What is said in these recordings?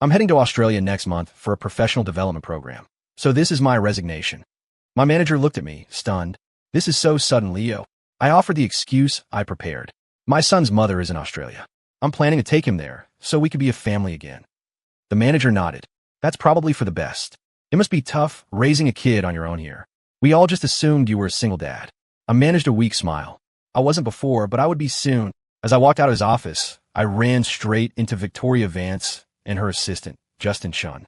I'm heading to Australia next month for a professional development program. So this is my resignation. My manager looked at me, stunned. This is so sudden, Leo. I offered the excuse I prepared. My son's mother is in Australia. I'm planning to take him there, so we could be a family again. The manager nodded. That's probably for the best. It must be tough raising a kid on your own here. We all just assumed you were a single dad. I managed a weak smile. I wasn't before, but I would be soon. As I walked out of his office, I ran straight into Victoria Vance and her assistant, Justin Shun.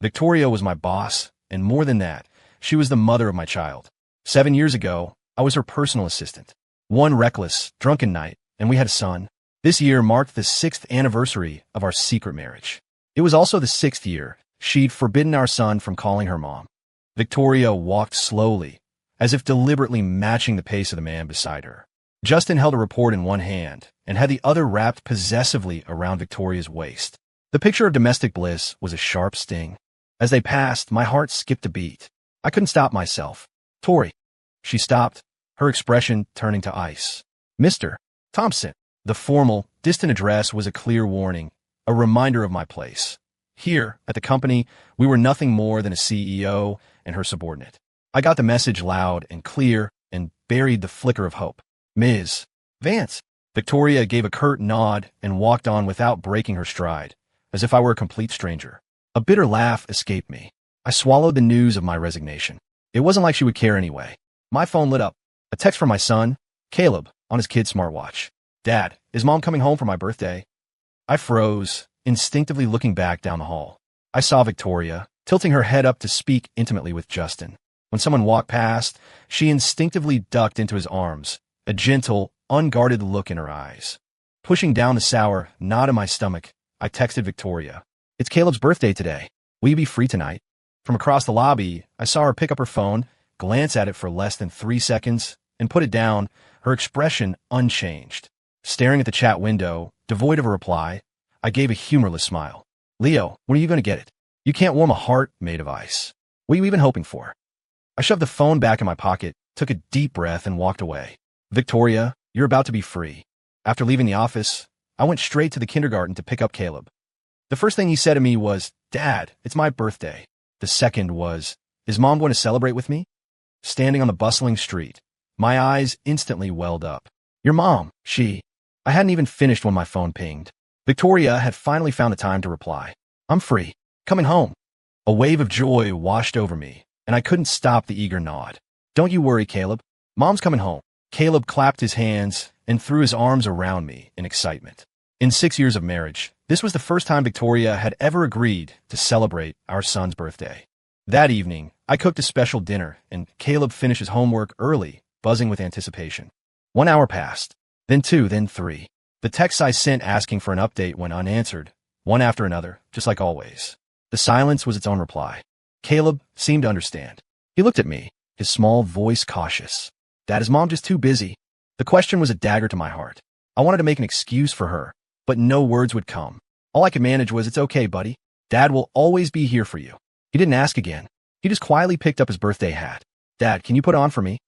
Victoria was my boss, and more than that, she was the mother of my child. 7 years ago, I was her personal assistant. One reckless, drunken night, and we had a son. This year marked the 6th anniversary of our secret marriage. It was also the 6th year she'd forbidden our son from calling her mom. Victoria walked slowly, as if deliberately matching the pace of the man beside her. Justin held a report in one hand and had the other wrapped possessively around Victoria's waist. The picture of domestic bliss was a sharp sting. As they passed, my heart skipped a beat. I couldn't stop myself. Tori. She stopped, her expression turning to ice. Mr. Thompson. The formal, distant address was a clear warning, a reminder of my place. Here, at the company, we were nothing more than a CEO and her subordinate. I got the message loud and clear and buried the flicker of hope. Ms. Vance. Victoria gave a curt nod and walked on without breaking her stride, as if I were a complete stranger. A bitter laugh escaped me. I swallowed the news of my resignation. It wasn't like she would care anyway. My phone lit up. A text from my son, Caleb, on his kid's smartwatch. Dad, is Mom coming home for my birthday? I froze, instinctively looking back down the hall. I saw Victoria, tilting her head up to speak intimately with Justin. When someone walked past, she instinctively ducked into his arms, a gentle, unguarded look in her eyes. Pushing down the sour knot in my stomach, I texted Victoria. It's Caleb's birthday today. Will you be free tonight? From across the lobby, I saw her pick up her phone, glance at it for less than 3 seconds, and put it down, her expression unchanged. Staring at the chat window, devoid of a reply, I gave a humorless smile. Leo, when are you going to get it? You can't warm a heart made of ice. What are you even hoping for? I shoved the phone back in my pocket, took a deep breath, and walked away. Victoria, you're about to be free. After leaving the office, I went straight to the kindergarten to pick up Caleb. The first thing he said to me was, Dad, it's my birthday. The second was, is Mom going to celebrate with me? Standing on the bustling street, my eyes instantly welled up. Your mom, I hadn't even finished when my phone pinged. Victoria had finally found the time to reply. I'm free. Coming home. A wave of joy washed over me, and I couldn't stop the eager nod. Don't you worry, Caleb. Mom's coming home. Caleb clapped his hands and threw his arms around me in excitement. In 6 years of marriage, this was the first time Victoria had ever agreed to celebrate our son's birthday. That evening, I cooked a special dinner, and Caleb finished his homework early, buzzing with anticipation. 1 hour passed, then 2, then 3. The texts I sent asking for an update went unanswered, one after another, just like always. The silence was its own reply. Caleb seemed to understand. He looked at me, his small voice cautious. Dad, is Mom just too busy? The question was a dagger to my heart. I wanted to make an excuse for her, but no words would come. All I could manage was, it's okay, buddy. Dad will always be here for you. He didn't ask again. He just quietly picked up his birthday hat. Dad, can you put it on for me?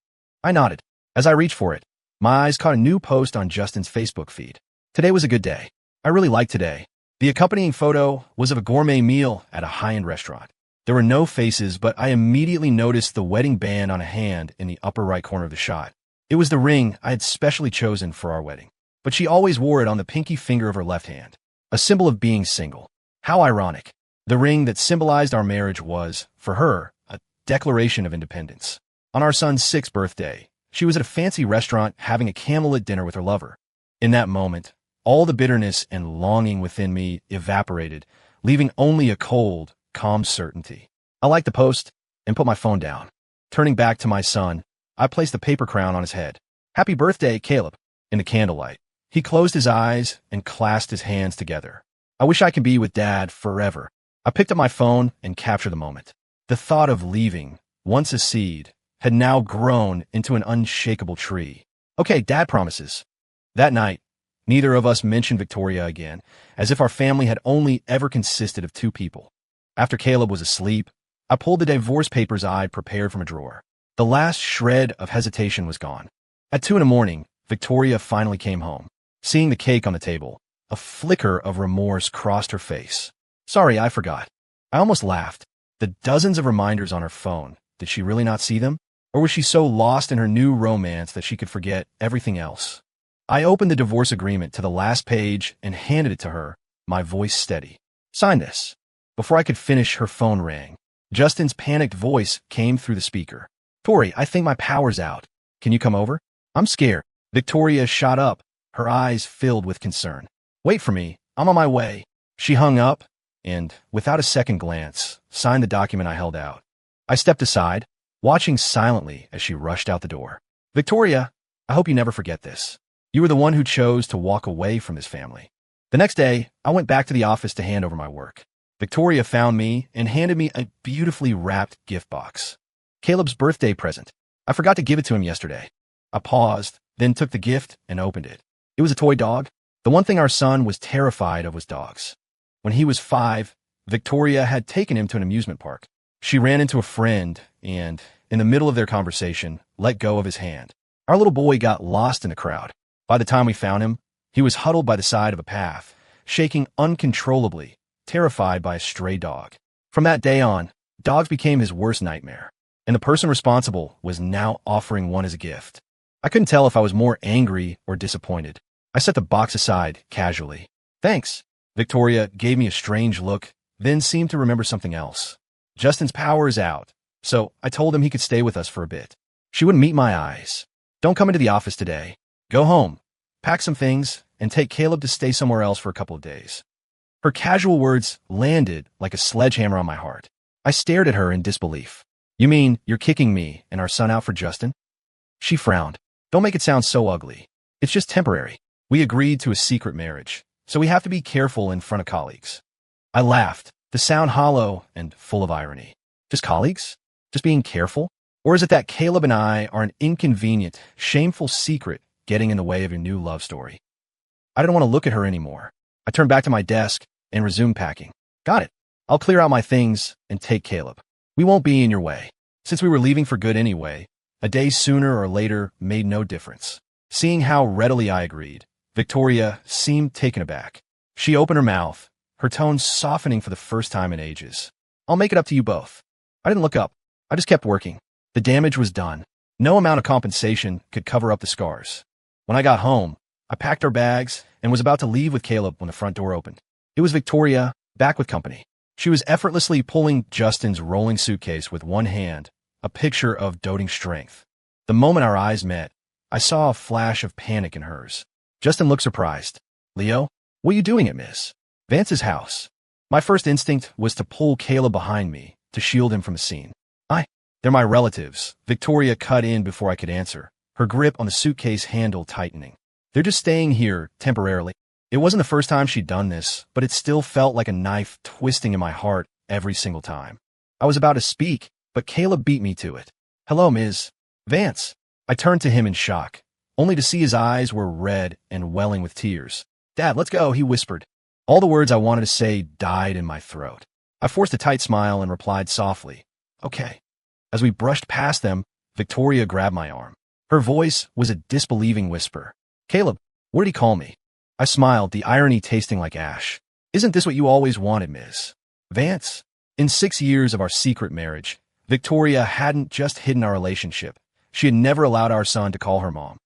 I nodded. As I reached for it, my eyes caught a new post on Justin's Facebook feed. Today was a good day. I really liked today. The accompanying photo was of a gourmet meal at a high-end restaurant. There were no faces, but I immediately noticed the wedding band on a hand in the upper right corner of the shot. It was the ring I had specially chosen for our wedding. But she always wore it on the pinky finger of her left hand, a symbol of being single. How ironic. The ring that symbolized our marriage was, for her, a declaration of independence. On our son's 6th birthday, she was at a fancy restaurant having a candlelit dinner with her lover. In that moment, all the bitterness and longing within me evaporated, leaving only a cold, calm certainty. I liked the post and put my phone down. Turning back to my son, I placed the paper crown on his head. Happy birthday, Caleb. In the candlelight, he closed his eyes and clasped his hands together. I wish I could be with Dad forever. I picked up my phone and captured the moment. The thought of leaving, once a seed, had now grown into an unshakable tree. Okay, Dad promises. That night, neither of us mentioned Victoria again, as if our family had only ever consisted of 2 people. After Caleb was asleep, I pulled the divorce papers I'd prepared from a drawer. The last shred of hesitation was gone. At 2 a.m, Victoria finally came home. Seeing the cake on the table, a flicker of remorse crossed her face. Sorry, I forgot. I almost laughed. The dozens of reminders on her phone, did she really not see them? Or was she so lost in her new romance that she could forget everything else? I opened the divorce agreement to the last page and handed it to her, my voice steady. Sign this. Before I could finish, her phone rang. Justin's panicked voice came through the speaker. Tori, I think my power's out. Can you come over? I'm scared. Victoria shot up, her eyes filled with concern. Wait for me. I'm on my way. She hung up and, without a second glance, signed the document I held out. I stepped aside, watching silently as she rushed out the door. Victoria, I hope you never forget this. You were the one who chose to walk away from this family. The next day, I went back to the office to hand over my work. Victoria found me and handed me a beautifully wrapped gift box. Caleb's birthday present. I forgot to give it to him yesterday. I paused, then took the gift and opened it. It was a toy dog. The one thing our son was terrified of was dogs. When he was 5, Victoria had taken him to an amusement park. She ran into a friend and, in the middle of their conversation, let go of his hand. Our little boy got lost in the crowd. By the time we found him, he was huddled by the side of a path, shaking uncontrollably, terrified by a stray dog. From that day on, dogs became his worst nightmare, and the person responsible was now offering one as a gift. I couldn't tell if I was more angry or disappointed. I set the box aside casually. Thanks. Victoria gave me a strange look, then seemed to remember something else. Justin's power is out, so I told him he could stay with us for a bit. She wouldn't meet my eyes. Don't come into the office today. Go home, pack some things, and take Caleb to stay somewhere else for a couple of days. Her casual words landed like a sledgehammer on my heart. I stared at her in disbelief. You mean you're kicking me and our son out for Justin? She frowned. Don't make it sound so ugly. It's just temporary. We agreed to a secret marriage, so we have to be careful in front of colleagues. I laughed, the sound hollow and full of irony. Just colleagues? Just being careful? Or is it that Caleb and I are an inconvenient, shameful secret getting in the way of your new love story? I didn't want to look at her anymore. I turned back to my desk and resumed packing. Got it. I'll clear out my things and take Caleb. We won't be in your way. Since we were leaving for good anyway, a day sooner or later made no difference. Seeing how readily I agreed, Victoria seemed taken aback. She opened her mouth, her tone softening for the first time in ages. I'll make it up to you both. I didn't look up. I just kept working. The damage was done. No amount of compensation could cover up the scars. When I got home, I packed our bags and was about to leave with Caleb when the front door opened. It was Victoria, back with company. She was effortlessly pulling Justin's rolling suitcase with one hand, a picture of doting strength. The moment our eyes met, I saw a flash of panic in hers. Justin looked surprised. Leo, what are you doing at Miss Vance's house? My first instinct was to pull Caleb behind me to shield him from the scene. They're my relatives. Victoria cut in before I could answer, her grip on the suitcase handle tightening. They're just staying here temporarily. It wasn't the first time she'd done this, but it still felt like a knife twisting in my heart every single time. I was about to speak, but Caleb beat me to it. Hello, Ms. Vance. I turned to him in shock, only to see his eyes were red and welling with tears. Dad, let's go, he whispered. All the words I wanted to say died in my throat. I forced a tight smile and replied softly, okay. As we brushed past them, Victoria grabbed my arm. Her voice was a disbelieving whisper. Caleb, what did he call me? I smiled, the irony tasting like ash. Isn't this what you always wanted, Ms. Vance? In 6 years of our secret marriage, Victoria hadn't just hidden our relationship. She had never allowed our son to call her mom.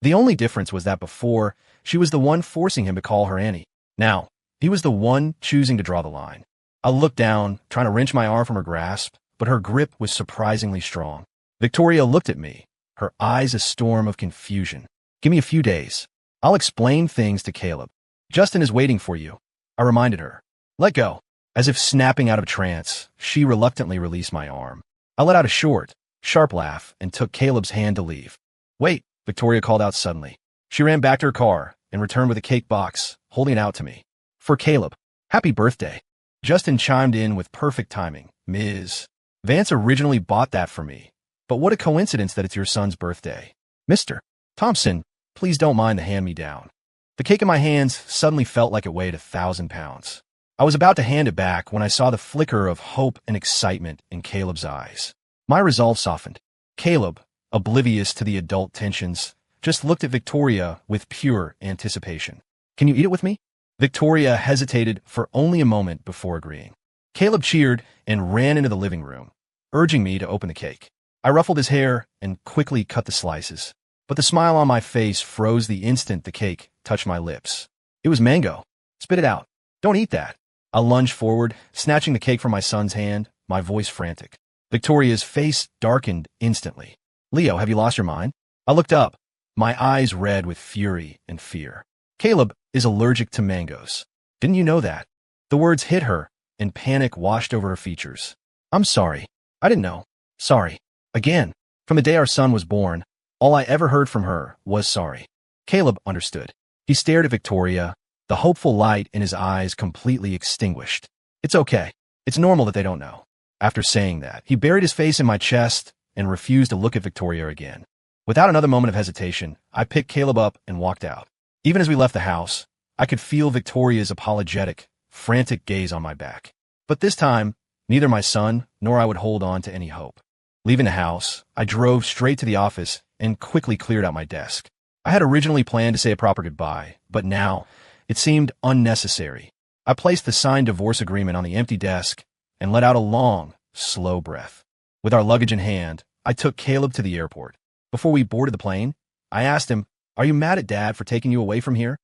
The only difference was that before, she was the one forcing him to call her Annie. Now, he was the one choosing to draw the line. I looked down, trying to wrench my arm from her grasp, but her grip was surprisingly strong. Victoria looked at me, her eyes a storm of confusion. Give me a few days. I'll explain things to Caleb. Justin is waiting for you, I reminded her. Let go. As if snapping out of a trance, she reluctantly released my arm. I let out a short, sharp laugh and took Caleb's hand to leave. Wait, Victoria called out suddenly. She ran back to her car and returned with a cake box, holding it out to me. For Caleb. Happy birthday. Justin chimed in with perfect timing. Ms. Vance originally bought that for me, but what a coincidence that it's your son's birthday. Mr. Thompson, please don't mind the hand-me-down. The cake in my hands suddenly felt like it weighed 1,000 pounds. I was about to hand it back when I saw the flicker of hope and excitement in Caleb's eyes. My resolve softened. Caleb, oblivious to the adult tensions, just looked at Victoria with pure anticipation. Can you eat it with me? Victoria hesitated for only a moment before agreeing. Caleb cheered and ran into the living room, urging me to open the cake. I ruffled his hair and quickly cut the slices, but the smile on my face froze the instant the cake touched my lips. It was mango. Spit it out. Don't eat that. I lunged forward, snatching the cake from my son's hand, my voice frantic. Victoria's face darkened instantly. Leo, have you lost your mind? I looked up, my eyes red with fury and fear. Caleb is allergic to mangoes. Didn't you know that? The words hit her, and panic washed over her features. I'm sorry. I didn't know. Sorry. Again. From the day our son was born, all I ever heard from her was sorry. Caleb understood. He stared at Victoria, the hopeful light in his eyes completely extinguished. It's okay. It's normal that they don't know. After saying that, he buried his face in my chest and refused to look at Victoria again. Without another moment of hesitation, I picked Caleb up and walked out. Even as we left the house, I could feel Victoria's apologetic, frantic gaze on my back. But this time, neither my son nor I would hold on to any hope. Leaving the house, I drove straight to the office and quickly cleared out my desk. I had originally planned to say a proper goodbye, but now it seemed unnecessary. I placed the signed divorce agreement on the empty desk and let out a long, slow breath. With our luggage in hand, I took Caleb to the airport. Before we boarded the plane, I asked him, "Are you mad at Dad for taking you away from here?"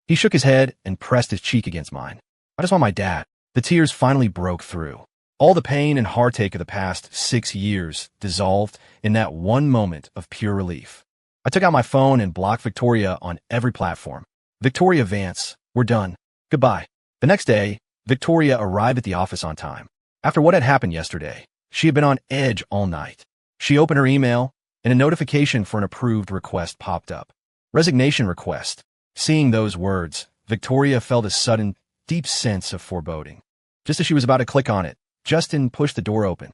He shook his head and pressed his cheek against mine. I just want my dad. The tears finally broke through. All the pain and heartache of the past 6 years dissolved in that one moment of pure relief. I took out my phone and blocked Victoria on every platform. Victoria Vance, we're done. Goodbye. The next day, Victoria arrived at the office on time. After what had happened yesterday, she had been on edge all night. She opened her email, and a notification for an approved request popped up. Resignation request. Seeing those words, Victoria felt a sudden, deep sense of foreboding. Just as she was about to click on it, Justin pushed the door open.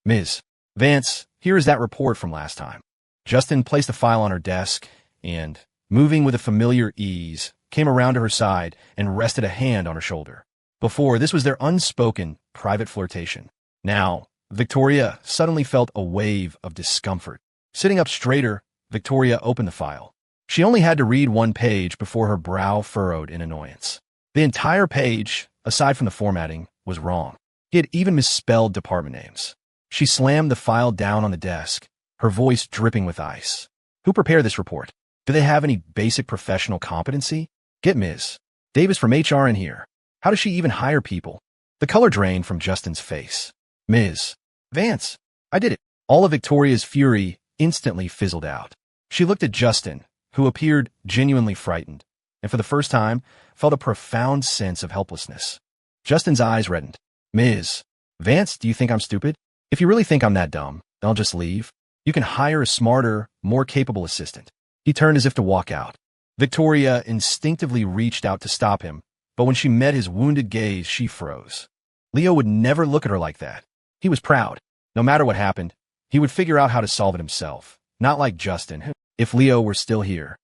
"Ms. Vance, here is that report from last time." Justin placed the file on her desk and, moving with a familiar ease, came around to her side and rested a hand on her shoulder. Before, this was their unspoken, private flirtation. Now, Victoria suddenly felt a wave of discomfort. Sitting up straighter, Victoria opened the file. She only had to read one page before her brow furrowed in annoyance. The entire page, aside from the formatting, was wrong. He had even misspelled department names. She slammed the file down on the desk, her voice dripping with ice. "Who prepared this report? Do they have any basic professional competency? Get Ms. Davis from HR in here. How does she even hire people?" The color drained from Justin's face. "Ms. Vance, I did it." All of Victoria's fury instantly fizzled out. She looked at Justin, who appeared genuinely frightened, and for the first time, felt a profound sense of helplessness. Justin's eyes reddened. "Ms. Vance, do you think I'm stupid? If you really think I'm that dumb, then I'll just leave. You can hire a smarter, more capable assistant." He turned as if to walk out. Victoria instinctively reached out to stop him, but when she met his wounded gaze, she froze. Leo would never look at her like that. He was proud. No matter what happened, he would figure out how to solve it himself, not like Justin, who, if Leo were still here.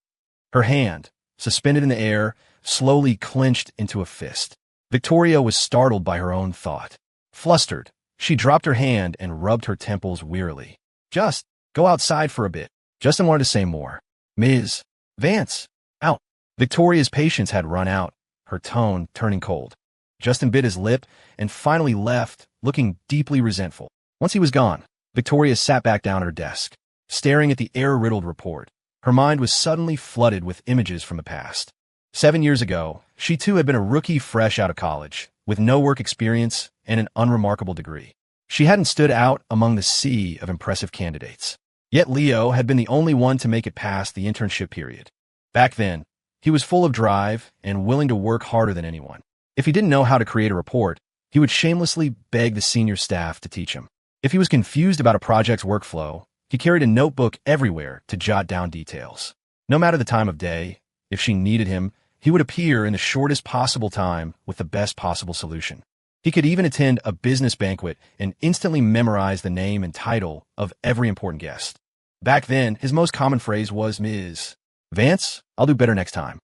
Her hand, suspended in the air, slowly clenched into a fist. Victoria was startled by her own thought. Flustered, she dropped her hand and rubbed her temples wearily. "Just go outside for a bit." Justin wanted to say more. "Ms. Vance, out." Victoria's patience had run out, her tone turning cold. Justin bit his lip and finally left, looking deeply resentful. Once he was gone, Victoria sat back down at her desk, staring at the error-riddled report. Her mind was suddenly flooded with images from the past. 7 years ago, she too had been a rookie fresh out of college, with no work experience and an unremarkable degree. She hadn't stood out among the sea of impressive candidates. Yet Leo had been the only one to make it past the internship period. Back then, he was full of drive and willing to work harder than anyone. If he didn't know how to create a report, he would shamelessly beg the senior staff to teach him. If he was confused about a project's workflow, he carried a notebook everywhere to jot down details. No matter the time of day, if she needed him, he would appear in the shortest possible time with the best possible solution. He could even attend a business banquet and instantly memorize the name and title of every important guest. Back then, his most common phrase was, "Ms. Vance, I'll do better next time."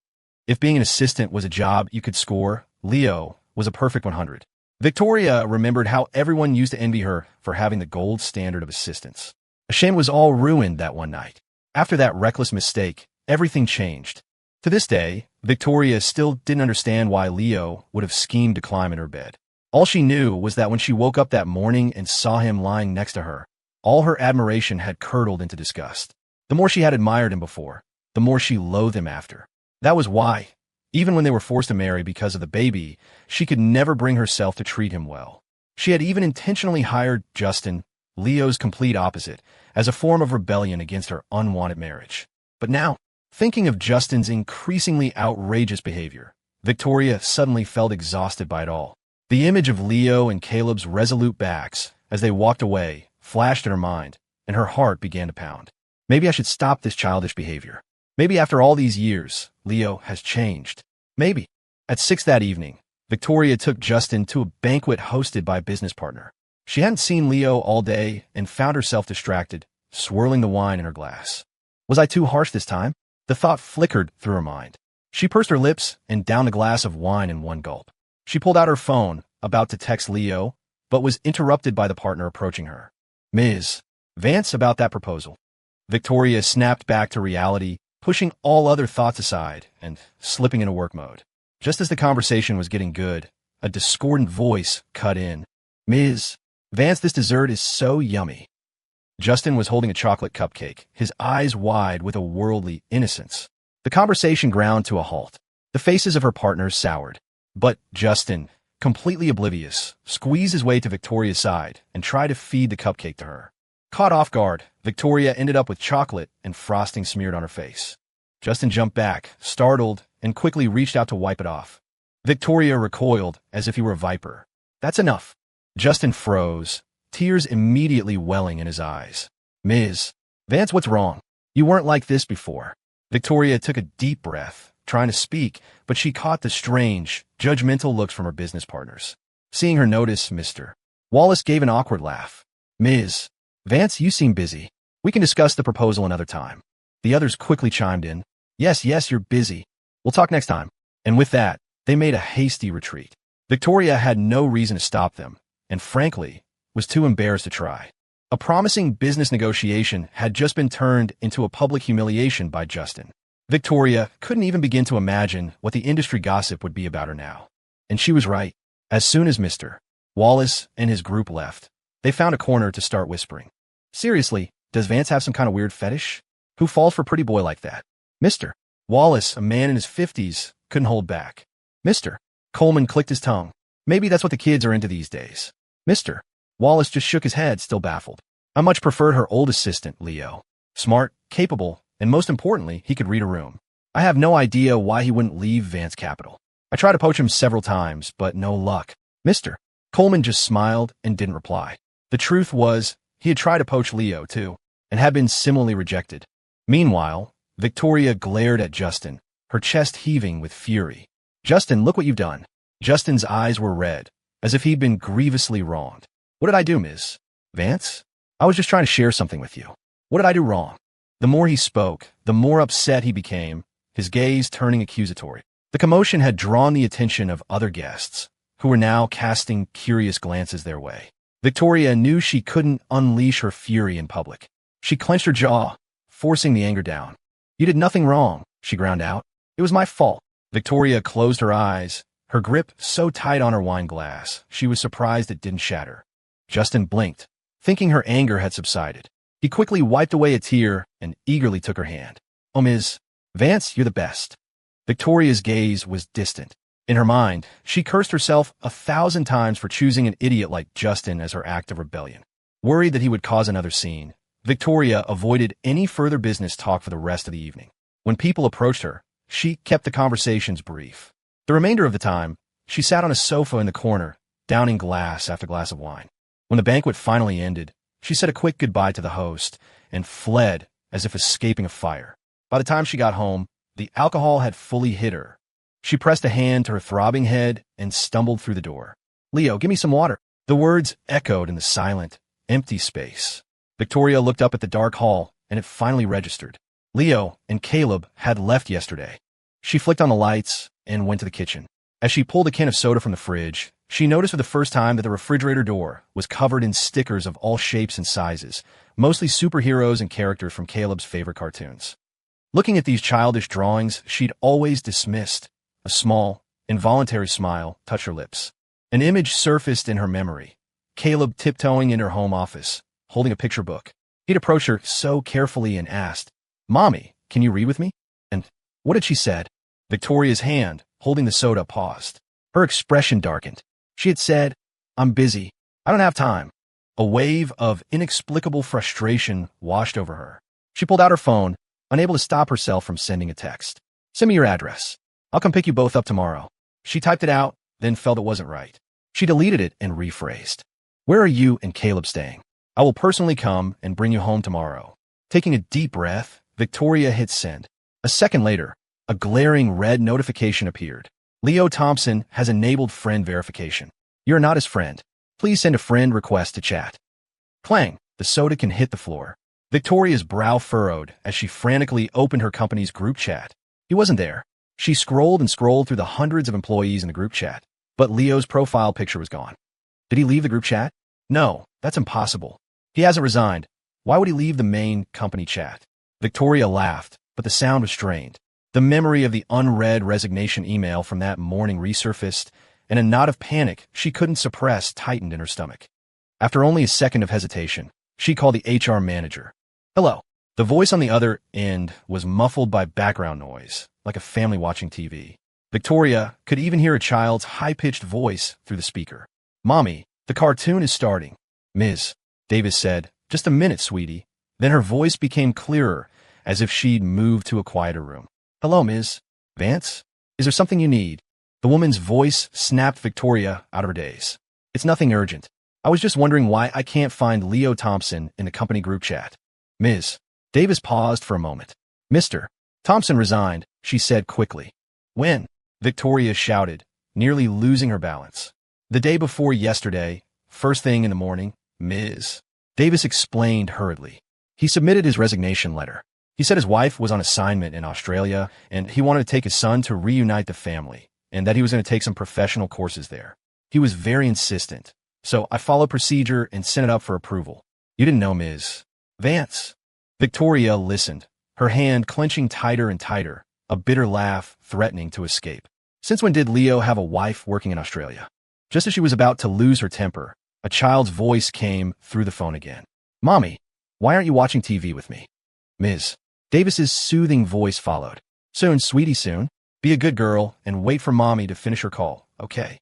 If being an assistant was a job you could score, Leo was a perfect 100. Victoria remembered how everyone used to envy her for having the gold standard of assistants. A shame it was all ruined that one night. After that reckless mistake, everything changed. To this day, Victoria still didn't understand why Leo would have schemed to climb in her bed. All she knew was that when she woke up that morning and saw him lying next to her, all her admiration had curdled into disgust. The more she had admired him before, the more she loathed him after. That was why, even when they were forced to marry because of the baby, she could never bring herself to treat him well. She had even intentionally hired Justin, Leo's complete opposite, as a form of rebellion against her unwanted marriage. But now, thinking of Justin's increasingly outrageous behavior, Victoria suddenly felt exhausted by it all. The image of Leo and Caleb's resolute backs as they walked away flashed in her mind, and her heart began to pound. Maybe I should stop this childish behavior. Maybe after all these years, Leo has changed. Maybe. At 6 that evening, Victoria took Justin to a banquet hosted by a business partner. She hadn't seen Leo all day and found herself distracted, swirling the wine in her glass. Was I too harsh this time? The thought flickered through her mind. She pursed her lips and downed a glass of wine in one gulp. She pulled out her phone, about to text Leo, but was interrupted by the partner approaching her. Ms. Vance, about that proposal. Victoria snapped back to reality, pushing all other thoughts aside and slipping into work mode. Just as the conversation was getting good, a discordant voice cut in. Ms. Vance, this dessert is so yummy. Justin was holding a chocolate cupcake, his eyes wide with a worldly innocence. The conversation ground to a halt. The faces of her partners soured. But Justin, completely oblivious, squeezed his way to Victoria's side and tried to feed the cupcake to her. Caught off guard, Victoria ended up with chocolate and frosting smeared on her face. Justin jumped back, startled, and quickly reached out to wipe it off. Victoria recoiled as if he were a viper. That's enough. Justin froze, tears immediately welling in his eyes. Ms. Vance, what's wrong? You weren't like this before. Victoria took a deep breath, trying to speak, but she caught the strange, judgmental looks from her business partners. Seeing her notice, Mr. Wallace gave an awkward laugh. Ms. Vance, you seem busy. We can discuss the proposal another time. The others quickly chimed in. Yes, you're busy. We'll talk next time. And with that, they made a hasty retreat. Victoria had no reason to stop them, and frankly, was too embarrassed to try. A promising business negotiation had just been turned into a public humiliation by Justin. Victoria couldn't even begin to imagine what the industry gossip would be about her now. And she was right. As soon as Mr. Wallace and his group left, they found a corner to start whispering. Seriously, does Vance have some kind of weird fetish? Who falls for a pretty boy like that? Mr. Wallace, a man in his 50s, couldn't hold back. Mr. Coleman clicked his tongue. Maybe that's what the kids are into these days. Mr. Wallace just shook his head, still baffled. I much preferred her old assistant, Leo. Smart, capable, and most importantly, he could read a room. I have no idea why he wouldn't leave Vance Capital. I tried to poach him several times, but no luck. Mr. Coleman just smiled and didn't reply. The truth was, he had tried to poach Leo, too, and had been similarly rejected. Meanwhile, Victoria glared at Justin, her chest heaving with fury. Justin, look what you've done. Justin's eyes were red, as if he'd been grievously wronged. What did I do, Ms. Vance? I was just trying to share something with you. What did I do wrong? The more he spoke, the more upset he became, his gaze turning accusatory. The commotion had drawn the attention of other guests, who were now casting curious glances their way. Victoria knew she couldn't unleash her fury in public. She clenched her jaw, forcing the anger down. You did nothing wrong, she ground out. It was my fault. Victoria closed her eyes, her grip so tight on her wine glass, she was surprised it didn't shatter. Justin blinked, thinking her anger had subsided. He quickly wiped away a tear and eagerly took her hand. Oh, Ms. Vance, you're the best. Victoria's gaze was distant. In her mind, she cursed herself 1,000 times for choosing an idiot like Justin as her act of rebellion. Worried that he would cause another scene, Victoria avoided any further business talk for the rest of the evening. When people approached her, she kept the conversations brief. The remainder of the time, she sat on a sofa in the corner, downing glass after glass of wine. When the banquet finally ended, she said a quick goodbye to the host and fled as if escaping a fire. By the time she got home, the alcohol had fully hit her. She pressed a hand to her throbbing head and stumbled through the door. Leo, give me some water. The words echoed in the silent, empty space. Victoria looked up at the dark hall, and it finally registered. Leo and Caleb had left yesterday. She flicked on the lights and went to the kitchen. As she pulled a can of soda from the fridge, she noticed for the first time that the refrigerator door was covered in stickers of all shapes and sizes, mostly superheroes and characters from Caleb's favorite cartoons. Looking at these childish drawings she'd always dismissed, a small, involuntary smile touched her lips. An image surfaced in her memory. Caleb tiptoeing in her home office, holding a picture book. He'd approached her so carefully and asked, "Mommy, can you read with me?" And what had she said? Victoria's hand, holding the soda, paused. Her expression darkened. She had said, "I'm busy. I don't have time." A wave of inexplicable frustration washed over her. She pulled out her phone, unable to stop herself from sending a text. "Send me your address. I'll come pick you both up tomorrow." She typed it out, then felt it wasn't right. She deleted it and rephrased. "Where are you and Caleb staying? I will personally come and bring you home tomorrow." Taking a deep breath, Victoria hit send. A second later, a glaring red notification appeared. Leo Thompson has enabled friend verification. You're not his friend. Please send a friend request to chat. Clang, the soda can hit the floor. Victoria's brow furrowed as she frantically opened her company's group chat. He wasn't there. She scrolled and scrolled through the hundreds of employees in the group chat, but Leo's profile picture was gone. Did he leave the group chat? No, that's impossible. He hasn't resigned. Why would he leave the main company chat? Victoria laughed, but the sound was strained. The memory of the unread resignation email from that morning resurfaced, and a knot of panic she couldn't suppress tightened in her stomach. After only a second of hesitation, she called the HR manager. "Hello." The voice on the other end was muffled by background noise, like a family watching TV. Victoria could even hear a child's high-pitched voice through the speaker. "Mommy, the cartoon is starting." "Ms." Davis said, "Just a minute, sweetie." Then her voice became clearer, as if she'd moved to a quieter room. "Hello, Ms. Vance? Is there something you need?" The woman's voice snapped Victoria out of her daze. "It's nothing urgent. I was just wondering why I can't find Leo Thompson in the company group chat." "Ms." Davis paused for a moment. "Mr. Thompson resigned," she said quickly. "When?" Victoria shouted, nearly losing her balance. "The day before yesterday, first thing in the morning, Ms." Davis explained hurriedly. He submitted his resignation letter. He said his wife was on assignment in Australia, and he wanted to take his son to reunite the family, and that he was going to take some professional courses there. He was very insistent, so I followed procedure and sent it up for approval. "You didn't know, Ms. Vance." Victoria listened, her hand clenching tighter and tighter, a bitter laugh threatening to escape. Since when did Leo have a wife working in Australia? Just as she was about to lose her temper, a child's voice came through the phone again. "Mommy, why aren't you watching TV with me?" "Ms." Davis's soothing voice followed. "Soon, sweetie, soon. Be a good girl and wait for Mommy to finish her call, okay?"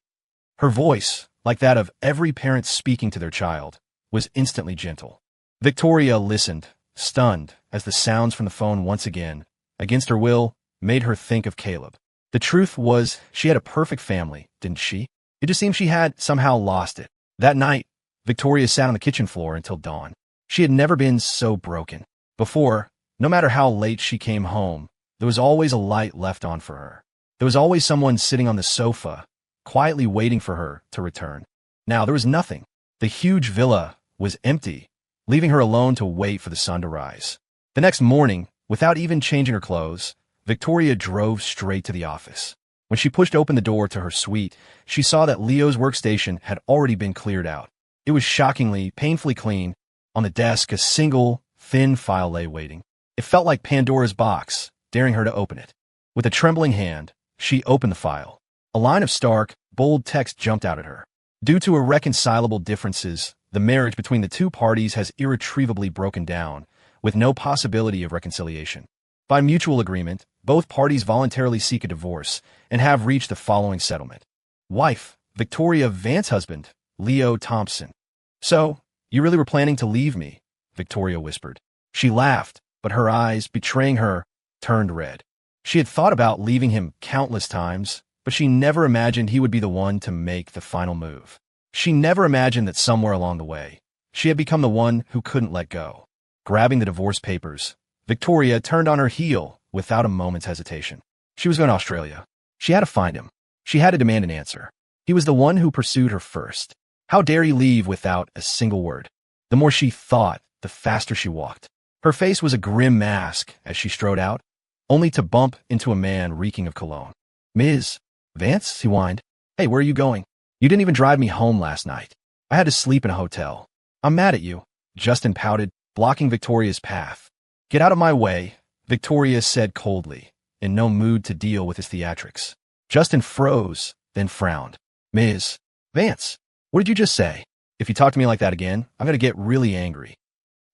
Her voice, like that of every parent speaking to their child, was instantly gentle. Victoria listened, stunned, as the sounds from the phone once again, against her will, made her think of Caleb. The truth was, she had a perfect family, didn't she? It just seemed she had somehow lost it. That night, Victoria sat on the kitchen floor until dawn. She had never been so broken. Before, no matter how late she came home, there was always a light left on for her. There was always someone sitting on the sofa, quietly waiting for her to return. Now there was nothing. The huge villa was empty, leaving her alone to wait for the sun to rise. The next morning, without even changing her clothes, Victoria drove straight to the office. When she pushed open the door to her suite, she saw that Leo's workstation had already been cleared out. It was shockingly, painfully clean. On the desk, a single, thin file lay waiting. It felt like Pandora's box, daring her to open it. With a trembling hand, she opened the file. A line of stark, bold text jumped out at her. Due to irreconcilable differences, the marriage between the two parties has irretrievably broken down, with no possibility of reconciliation. By mutual agreement, both parties voluntarily seek a divorce and have reached the following settlement. Wife, Victoria Vance. Husband, Leo Thompson. "So, you really were planning to leave me?" Victoria whispered. She laughed, but her eyes, betraying her, turned red. She had thought about leaving him countless times, but she never imagined he would be the one to make the final move. She never imagined that somewhere along the way, she had become the one who couldn't let go. Grabbing the divorce papers, Victoria turned on her heel without a moment's hesitation. She was going to Australia. She had to find him. She had to demand an answer. He was the one who pursued her first. How dare he leave without a single word? The more she thought, the faster she walked. Her face was a grim mask as she strode out, only to bump into a man reeking of cologne. "Ms. Vance," he whined. "Hey, where are you going? You didn't even drive me home last night. I had to sleep in a hotel." "I'm mad at you," Justin pouted, blocking Victoria's path. "Get out of my way." Victoria said coldly, in no mood to deal with his theatrics. Justin froze, then frowned. Ms. Vance, what did you just say? If you talk to me like that again, I'm going to get really angry.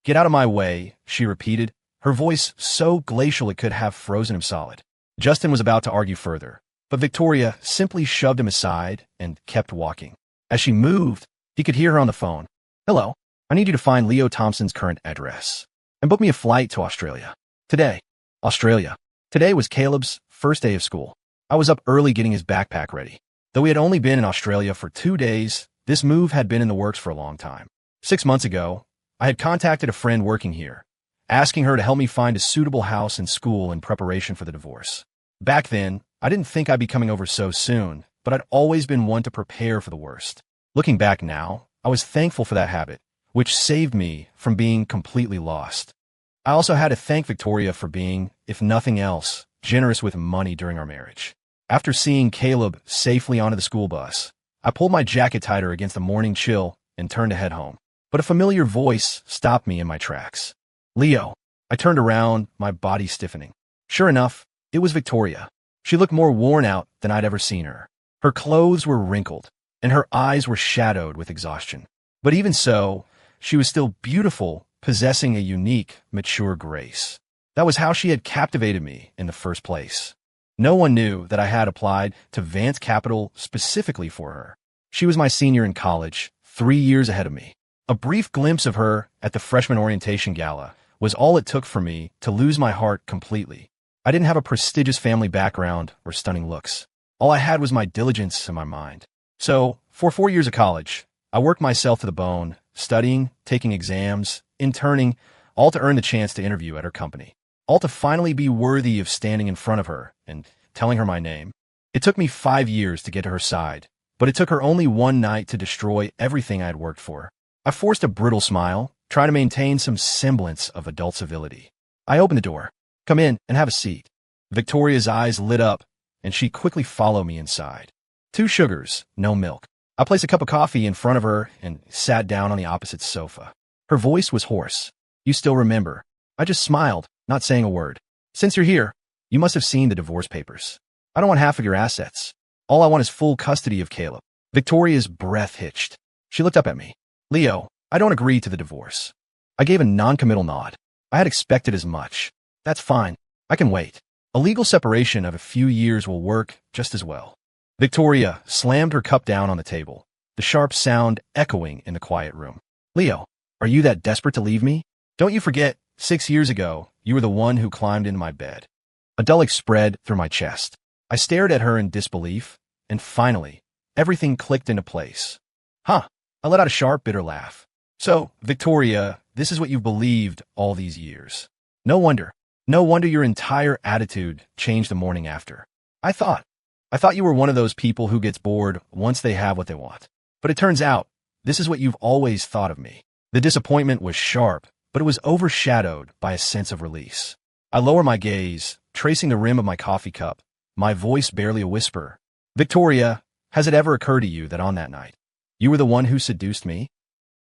Get out of my way, she repeated, her voice so glacial it could have frozen him solid. Justin was about to argue further, but Victoria simply shoved him aside and kept walking. As she moved, he could hear her on the phone. Hello, I need you to find Leo Thompson's current address and book me a flight to Australia. Today. Australia. Today was Caleb's first day of school. I was up early getting his backpack ready. Though we had only been in Australia for 2 days, this move had been in the works for a long time. 6 months ago, I had contacted a friend working here, asking her to help me find a suitable house and school in preparation for the divorce. Back then, I didn't think I'd be coming over so soon, but I'd always been one to prepare for the worst. Looking back now, I was thankful for that habit, which saved me from being completely lost. I also had to thank Victoria for being, if nothing else, generous with money during our marriage. After seeing Caleb safely onto the school bus, I pulled my jacket tighter against the morning chill and turned to head home. But a familiar voice stopped me in my tracks. Leo. I turned around, my body stiffening. Sure enough, it was Victoria. She looked more worn out than I'd ever seen her. Her clothes were wrinkled, and her eyes were shadowed with exhaustion. But even so, she was still beautiful, possessing a unique, mature grace. That was how she had captivated me in the first place. No one knew that I had applied to Vance Capital specifically for her. She was my senior in college, 3 years ahead of me. A brief glimpse of her at the freshman orientation gala was all it took for me to lose my heart completely. I didn't have a prestigious family background or stunning looks. All I had was my diligence and my mind. So, for 4 years of college, I worked myself to the bone, studying, taking exams, interning, all to earn the chance to interview at her company. All to finally be worthy of standing in front of her and telling her my name. It took me 5 years to get to her side, but it took her only one night to destroy everything I had worked for. I forced a brittle smile, trying to maintain some semblance of adult civility. I opened the door. Come in and have a seat. Victoria's eyes lit up, and she quickly followed me inside. 2 sugars, no milk. I placed a cup of coffee in front of her and sat down on the opposite sofa. Her voice was hoarse. You still remember. I just smiled, not saying a word. Since you're here, you must have seen the divorce papers. I don't want half of your assets. All I want is full custody of Caleb. Victoria's breath hitched. She looked up at me. Leo, I don't agree to the divorce. I gave a non-committal nod. I had expected as much. That's fine. I can wait. A legal separation of a few years will work just as well. Victoria slammed her cup down on the table, the sharp sound echoing in the quiet room. Leo, are you that desperate to leave me? Don't you forget, 6 years ago, you were the one who climbed into my bed. A dull ache spread through my chest. I stared at her in disbelief, and finally, everything clicked into place. Huh. I let out a sharp, bitter laugh. So, Victoria, this is what you've believed all these years. No wonder. No wonder your entire attitude changed the morning after. I thought you were one of those people who gets bored once they have what they want. But it turns out, this is what you've always thought of me. The disappointment was sharp, but it was overshadowed by a sense of release. I lower my gaze, tracing the rim of my coffee cup, my voice barely a whisper. Victoria, has it ever occurred to you that on that night, you were the one who seduced me?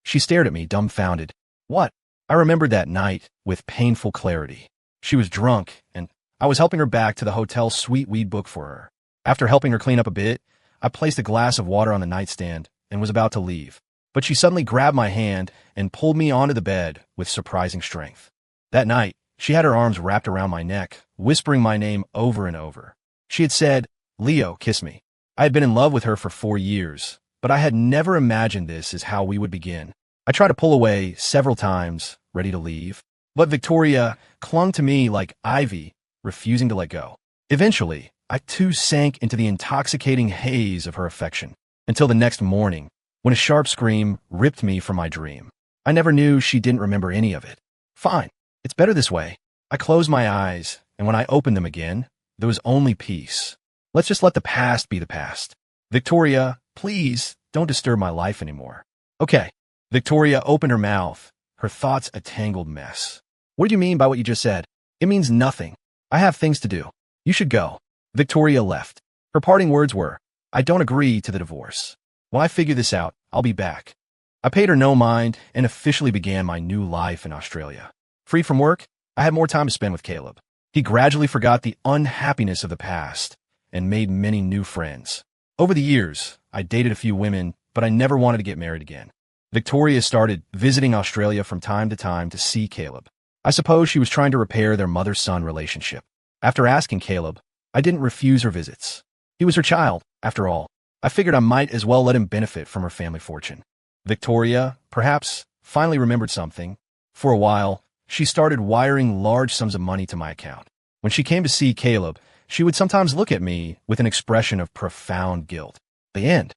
She stared at me, dumbfounded. What? I remembered that night with painful clarity. She was drunk, and I was helping her back to the hotel suite we'd booked for her. After helping her clean up a bit, I placed a glass of water on the nightstand and was about to leave. But she suddenly grabbed my hand and pulled me onto the bed with surprising strength. That night, she had her arms wrapped around my neck, whispering my name over and over. She had said, Leo, kiss me. I had been in love with her for 4 years, but I had never imagined this as how we would begin. I tried to pull away several times, ready to leave, but Victoria clung to me like ivy, refusing to let go. Eventually, I too sank into the intoxicating haze of her affection, until the next morning, when a sharp scream ripped me from my dream. I never knew she didn't remember any of it. Fine, it's better this way. I closed my eyes, and when I opened them again, there was only peace. Let's just let the past be the past. Victoria, please, don't disturb my life anymore. Okay. Victoria opened her mouth, her thoughts a tangled mess. What do you mean by what you just said? It means nothing. I have things to do. You should go. Victoria left. Her parting words were, I don't agree to the divorce. While I figure this out, I'll be back. I paid her no mind and officially began my new life in Australia. Free from work, I had more time to spend with Caleb. He gradually forgot the unhappiness of the past and made many new friends. Over the years, I dated a few women, but I never wanted to get married again. Victoria started visiting Australia from time to time to see Caleb. I suppose she was trying to repair their mother-son relationship. After asking Caleb, I didn't refuse her visits. He was her child, after all. I figured I might as well let him benefit from her family fortune. Victoria, perhaps, finally remembered something. For a while, she started wiring large sums of money to my account. When she came to see Caleb, she would sometimes look at me with an expression of profound guilt. At the end,